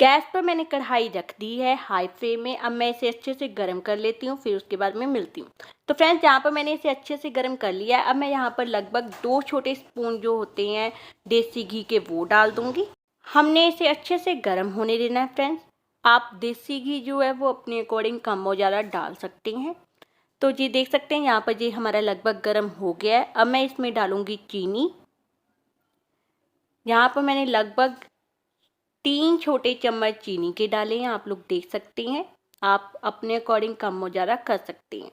Gas पर मैंने कढ़ाई रख दी है हाई फ्लेम में। अब मैं इसे अच्छे से गर्म कर लेती हूँ, फिर उसके बाद मैं मिलती हूँ। तो फ्रेंड्स, यहाँ पर मैंने इसे अच्छे से गर्म कर लिया है। अब मैं यहाँ पर लगभग 2 छोटे स्पून जो होते हैं देसी घी के, वो डाल दूँगी। हमने इसे अच्छे से गर्म होने देना है फ्रेंड्स। आप देसी घी जो है वो अपने अकॉर्डिंग कम और ज़्यादा डाल सकते हैं। तो जी देख सकते हैं यहाँ पर ये हमारा लगभग गर्म हो गया है। अब मैं इसमें डालूँगी चीनी। यहाँ पर मैंने लगभग 3 छोटे चम्मच चीनी के डाले हैं, आप लोग देख सकते हैं। आप अपने अकॉर्डिंग कम और ज़्यादा कर सकते हैं।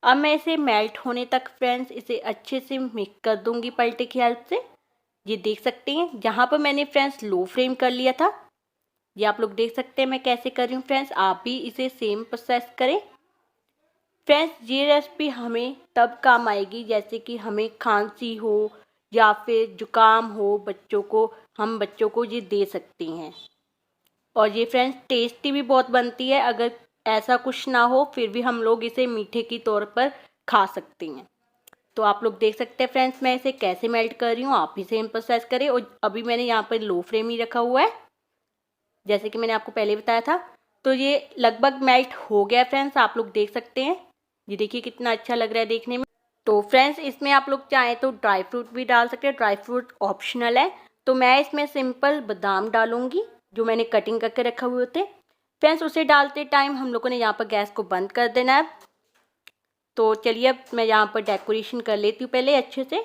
अब मैं इसे मेल्ट होने तक फ्रेंड्स इसे अच्छे से मिक्स कर दूंगी पलटे की हेल्प से। ये देख सकते हैं जहाँ पर मैंने फ्रेंड्स लो फ्लेम कर लिया था, ये आप लोग देख सकते हैं मैं कैसे कर रही हूँ फ्रेंड्स। आप भी इसे सेम प्रोसेस करें फ्रेंड्स। ये रेसिपी हमें तब काम आएगी जैसे कि हमें खांसी हो या फिर जुकाम हो, हम बच्चों को ये दे सकते हैं। और ये फ्रेंड्स टेस्टी भी बहुत बनती है। अगर ऐसा कुछ ना हो फिर भी हम लोग इसे मीठे के तौर पर खा सकते हैं। तो आप लोग देख सकते हैं फ्रेंड्स मैं इसे कैसे मेल्ट कर रही हूँ, आप भी सेम प्रोसेस करें। और अभी मैंने यहाँ पर लो फ्लेम ही रखा हुआ है जैसे कि मैंने आपको पहले बताया था। तो ये लगभग मेल्ट हो गया फ्रेंड्स, आप लोग देख सकते हैं। ये देखिए कितना अच्छा लग रहा है देखने में। तो फ्रेंड्स इसमें आप लोग चाहें तो ड्राई फ्रूट भी डाल सकते हैं, ड्राई फ्रूट ऑप्शनल है। तो मैं इसमें सिंपल बादाम डालूंगी जो मैंने कटिंग करके रखे हुए थे फ्रेंड्स। उसे डालते टाइम हम लोगों ने यहाँ पर गैस को बंद कर देना है। तो चलिए अब मैं यहाँ पर डेकोरेशन कर लेती हूँ पहले अच्छे से।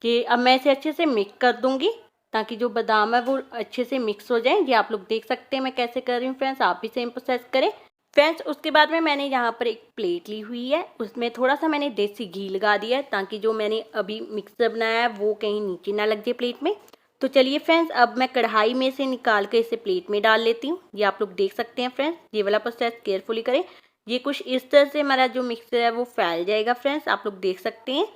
कि अब मैं इसे अच्छे से मिक्स कर दूंगी ताकि जो बादाम है वो अच्छे से मिक्स हो जाए। ये आप लोग देख सकते हैं मैं कैसे कर रही हूँ फ्रेंड्स, आप भी सेम प्रोसेस करें फ्रेंड्स। उसके बाद में मैंने यहाँ पर एक प्लेट ली हुई है, उसमें थोड़ा सा मैंने देसी घी लगा दिया है ताकि जो मैंने अभी मिक्सर बनाया है वो कहीं नीचे ना लग जाए प्लेट में। तो चलिए फ्रेंड्स अब मैं कढ़ाई में से निकाल कर इसे प्लेट में डाल लेती हूँ। ये आप लोग देख सकते हैं फ्रेंड्स, ये वाला प्रोसेस केयरफुली करें। ये कुछ इस तरह से हमारा जो मिक्सर है वो फैल जाएगा फ्रेंड्स, आप लोग देख सकते हैं।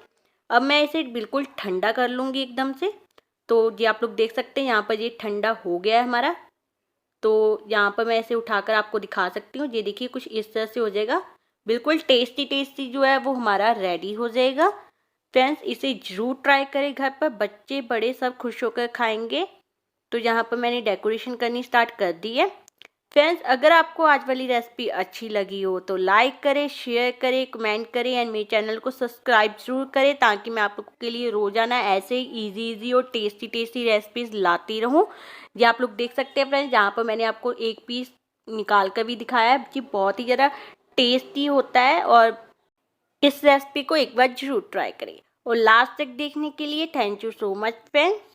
अब मैं इसे बिल्कुल ठंडा कर लूँगी एकदम से। तो ये आप लोग देख सकते हैं यहाँ पर ये ठंडा हो गया है हमारा। तो यहाँ पर मैं इसे उठाकर आपको दिखा सकती हूँ। ये देखिए कुछ इस तरह से हो जाएगा। बिल्कुल टेस्टी टेस्टी जो है वो हमारा रेडी हो जाएगा फ्रेंड्स। इसे ज़रूर ट्राई करें घर पर, बच्चे बड़े सब खुश होकर खाएंगे। तो यहाँ पर मैंने डेकोरेशन करनी स्टार्ट कर दी है फ्रेंड्स। अगर आपको आज वाली रेसिपी अच्छी लगी हो तो लाइक करें, शेयर करें, कमेंट करें एंड मेरे चैनल को सब्सक्राइब जरूर करें ताकि मैं आप लोगों के लिए रोज़ाना ऐसे ही इजी और टेस्टी टेस्टी रेसिपीज़ लाती रहूं। ये आप लोग देख सकते हैं फ्रेंड्स, यहाँ पर मैंने आपको एक पीस निकाल कर भी दिखाया है कि बहुत ही ज़्यादा टेस्टी होता है। और इस रेसिपी को एक बार जरूर ट्राई करें। और लास्ट तक देखने के लिए thank you so much friends.